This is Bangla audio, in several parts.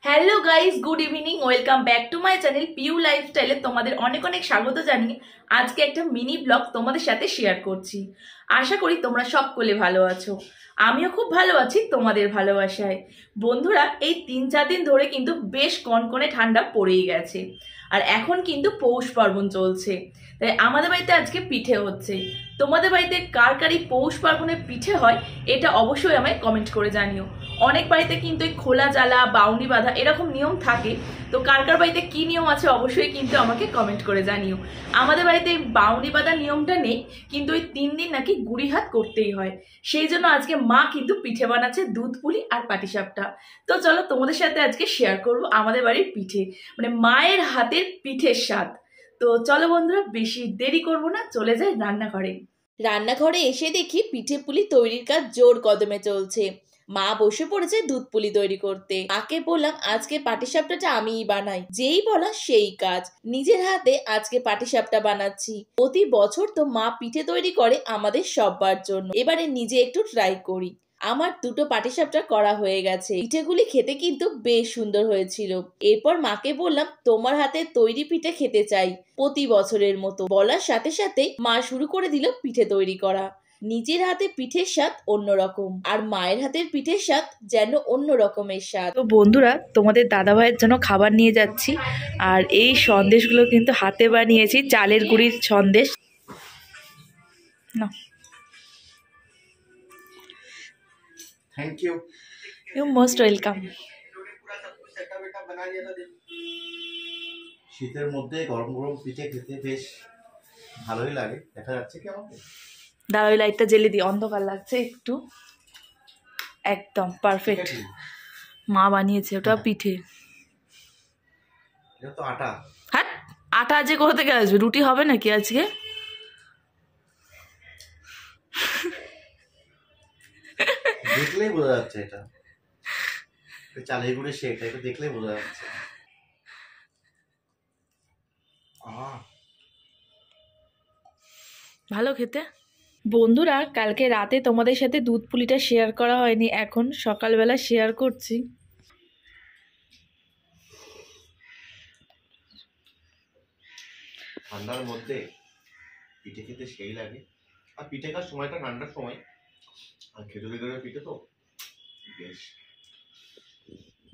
Hello guys, good evening, welcome back to my channel Piu লাইফস্টাইলে তোমাদের অনেক অনেক স্বাগত জানিয়ে আজকে একটা মিনি ব্লগ তোমাদের সাথে শেয়ার করছি। আশা করি তোমরা সকলে ভালো আছো, আমিও খুব ভালো আছি তোমাদের ভালোবাসায়। বন্ধুরা, এই 3-4 দিন ধরে কিন্তু বেশ কনকনে ঠান্ডা পড়েই গেছে, আর এখন কিন্তু পৌষ পার্বণ চলছে, তাই আমাদের বাড়িতে আজকে পিঠে হচ্ছে। তোমাদের বাড়িতে কার কার এই পৌষ পার্বণে পিঠে হয় এটা অবশ্যই আমায় কমেন্ট করে জানিও। অনেক বাড়িতে কিন্তু এই খোলা জ্বালা, বাউনি বাঁধা এরকম নিয়ম থাকে, তো কার কার বাড়িতে কি নিয়ম আছে অবশ্যই কিন্তু আমাকে কমেন্ট করে জানিও। আমাদের বাড়িতে এই বাউনি বাঁধা নিয়মটা নেই, কিন্তু ওই 3 দিন নাকি গুড়ি হাত করতেই হয়। সেই জন্য আজকে মা কিন্তু পিঠে বানাচ্ছে, দুধ পুলি আর পাটিসাপটা। তো চলো তোমাদের সাথে আজকে শেয়ার করব আমাদের বাড়ির পিঠে, মানে মায়ের হাতের পিঠের স্বাদ। তো চলো বন্ধুরা, বেশি দেরি করব না, চলে যাই রান্নাঘরে। রান্নাঘরে এসে দেখি পিঠে পুলি তৈরির কাজ জোর কদমে চলছে। মা বসে পড়েছে দুধ পুলি তৈরি করতে। মাকে বললাম আজকে পাটিসাপটাটা আমিই বানাই, যেই বলা সেই কাজ। নিজের হাতে আজকে পাটিসাপটা বানাচ্ছি। প্রতি বছর তো মা পিঠে তৈরি করে আমাদের সবার জন্য, এবারে নিজে একটু ট্রাই করি। আমার দুটো পাটিসাপটা করা হয়ে গেছে। পিঠেগুলি খেতে কিন্তু বেশ সুন্দর হয়েছিল। এরপর মাকে বললাম তোমার হাতে তৈরি পিঠে খেতে চাই প্রতি বছরের মতো। বলার সাথে সাথে মা শুরু করে দিল পিঠে তৈরি করা। নিজের হাতে পিঠের স্বাদ অন্যরকম, আর মায়ের হাতের পিঠের স্বাদ যেন অন্য রকমের স্বাদ। তো বন্ধুরা, তোমাদের দাদা ভাইয়ের জন্য খাবার নিয়ে যাচ্ছি, আর এই সন্দেশগুলো কিন্তু হাতে বানিয়েছি, চালের গুঁড়ির সন্দেশ। না, thank you you most welcome. শীতের মধ্যে গরম গরম পিঠে খেতে বেশ ভালোই লাগে। দেখা যাচ্ছে কি আমাকে? দাঁড়া, ওই লাইটটা জ্বেলে দিই, অন্ধকার লাগছে একটু। একদম পারফেক্ট। মা বানিয়েছে ওটা পিঠে। এটা তো আটা। হ্যাঁ, আটা আজকে কোথা থেকে আসবে? রুটি হবে নাকি আজকে? দেখলেই বোঝা যাচ্ছে এটা চালের গুঁড়ি শেক, এটা দেখলেই বোঝা যাচ্ছে। ভালো খেতে। বন্ধুরা, কালকে রাতে তোমাদের সাথে দুধ পুলিটা শেয়ার করা হয়নি, এখন সকালবেলা শেয়ার করছি। ঠান্ডার মধ্যে পিঠে খেতে সেই লাগে, আর পিঠে খাওয়ার সময়টা ঠান্ডার সময়, আর খেজুরি গুড়ের পিঠে তো বেশ।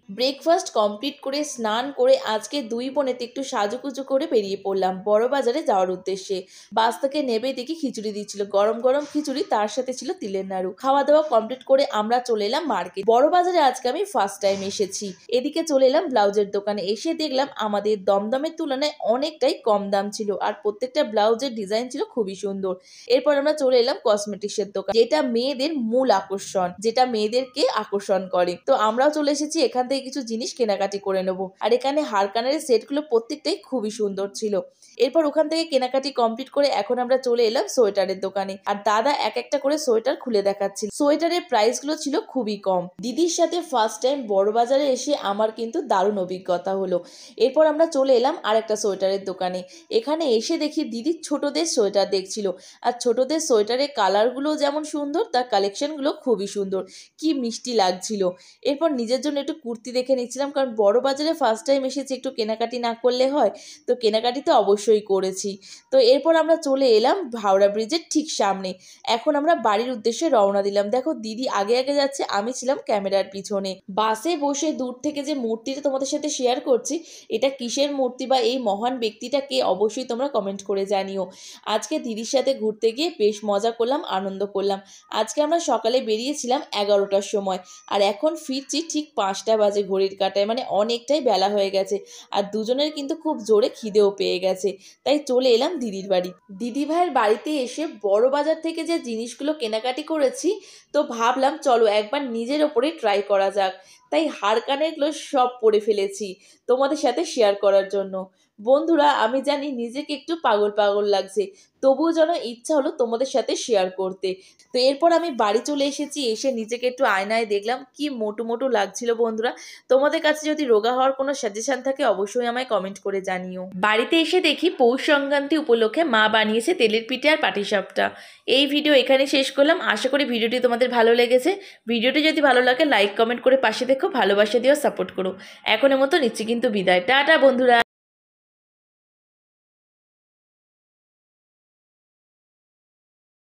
ব্রেকফাস্ট কমপ্লিট করে স্নান করে আজকে দুই বোনেতে একটু সাজুকুজু করে বেরিয়ে পড়লাম বড় বাজারে যাওয়ার উদ্দেশ্যে। বাস থেকে নেবে দেখি খিচুড়ি দিচ্ছিল, গরম গরম খিচুড়ি, তার সাথে ছিল তিলের নাড়ু। খাওয়া দাওয়া কমপ্লিট করে আমরা চলে এলাম মার্কেট। বড় বাজারে আজকে আমি ফার্স্ট টাইম এসেছি। এদিকে চলে এলাম ব্লাউজের দোকানে। এসে দেখলাম আমাদের দমদমের তুলনায় অনেকটাই কম দাম ছিল, আর প্রত্যেকটা ব্লাউজের ডিজাইন ছিল খুবই সুন্দর। এরপর আমরা চলে এলাম কসমেটিক্সের দোকান, যেটা মেয়েদের মূল আকর্ষণ, যেটা মেয়েদেরকে আকর্ষণ করে। তো আমরাও চলে এসেছি এখান থেকে কিছু জিনিস কেনাকাটি করে নেবো। আর এখানে হার কানের সেটগুলো প্রত্যেকটাই খুবই সুন্দর ছিল। এরপর ওখান থেকে কেনাকাটি কমপ্লিট করে এখন আমরা চলে এলাম সোয়েটারের দোকানে, আর দাদা এক একটা করে সোয়েটার খুলে দেখাচ্ছিল। সোয়েটারের প্রাইস গুলো ছিল খুবই কম। দিদির সাথে ফার্স্ট টাইম বড় বাজারে এসে আমার কিন্তু দারুণ অভিজ্ঞতা হলো। এরপর আমরা চলে এলাম আর একটা সোয়েটারের দোকানে। এখানে এসে দেখি দিদি ছোটদের সোয়েটার দেখছিল, আর ছোটদের সোয়েটারের কালারগুলো যেমন সুন্দর, তার কালেকশনগুলো খুবই সুন্দর, কি মিষ্টি লাগছিল। এরপর নিজের জন্য একটু কুর্তি দেখে নিচ্ছিলাম, কারণ বড় বাজারে ফার্স্ট টাইম এসেছি, একটু কেনাকাটি না করলে হয়, তো কেনাকাটি তো অবশ্যই করেছি। তো এরপর আমরা চলে এলাম হাওড়া ব্রিজের ঠিক সামনে। এখন আমরা বাড়ির উদ্দেশ্যে রওনা দিলাম। দেখো দিদি আগে আগে যাচ্ছে, আমি ছিলাম ক্যামেরার পিছনে। বাসে বসে দূর থেকে যে মূর্তিটা তোমাদের সাথে শেয়ার করছি, এটা কিসের মূর্তি বা এই মহান ব্যক্তিটা কে অবশ্যই তোমরা কমেন্ট করে জানিও। আজকে দিদির সাথে ঘুরতে গিয়ে বেশ মজা করলাম, আনন্দ করলাম। আজকে আমরা সকালে বেরিয়েছিলাম 11টার সময়, আর এখন ফিরছি ঠিক 5টা বাজে ঘড়ির কাঁটায়, মানে অনেকটাই বেলা হয়ে গেছে। আর দুজনের কিন্তু খুব জোরে খিদেও পেয়ে গেছে, তাই চলে এলাম দিদির বাড়ি। দিদি ভাইয়ের বাড়িতে এসে বড় বাজার থেকে যে জিনিসগুলো কেনাকাটি করেছি, তো ভাবলাম চলো একবার নিজের ওপরে ট্রাই করা যাক। তাই হার কানেরগুলো সব পরে ফেলেছি তোমাদের সাথে শেয়ার করার জন্য। বন্ধুরা, আমি জানি নিজেকে একটু পাগল পাগল লাগছে, তবুও যেন ইচ্ছা হলো তোমাদের সাথে শেয়ার করতে। তো এরপর আমি বাড়ি চলে এসেছি। এসে নিজেকে একটু আয়নায় দেখলাম, কি মোটু মোটু লাগছিল। বন্ধুরা, তোমাদের কাছে যদি রোগা হওয়ার কোনো সাজেশন থাকে অবশ্যই আমায় কমেন্ট করে জানিও। বাড়িতে এসে দেখি পৌষ সংক্রান্তি উপলক্ষে মা বানিয়েছে তেলের পিঠে আর পাটিসাপটা। এই ভিডিও এখানে শেষ করলাম। আশা করি ভিডিওটি তোমাদের ভালো লেগেছে। ভিডিওটি যদি ভালো লাগে লাইক কমেন্ট করে পাশে দেখো। ভালোবাসা দিয়েও সাপোর্ট করো। এখনের মতো নিচ্ছি কিন্তু বিদায়। টাটা বন্ধুরা।